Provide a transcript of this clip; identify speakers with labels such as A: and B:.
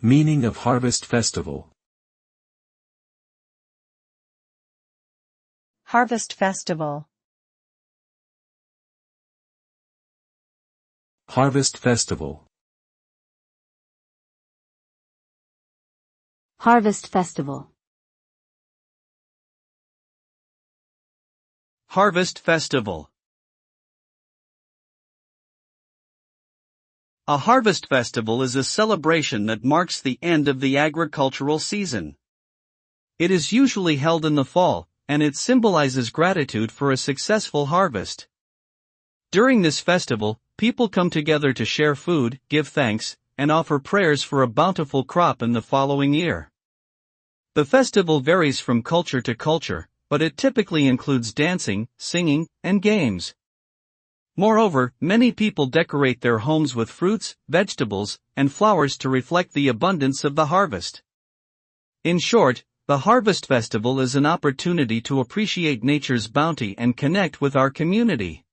A: Meaning of Harvest Festival.
B: Harvest Festival.
A: Harvest Festival.
C: Harvest Festival.
D: Harvest Festival. A harvest festival is a celebration that marks the end of the agricultural season. It is usually held in the fall, and it symbolizes gratitude for a successful harvest. During this festival, people come together to share food, give thanks, and offer prayers for a bountiful crop in the following year. The festival varies from culture to culture, but it typically includes dancing, singing, and games. Moreover, many people decorate their homes with fruits, vegetables, and flowers to reflect the abundance of the harvest. In short, the Harvest Festival is an opportunity to appreciate nature's bounty and connect with our community.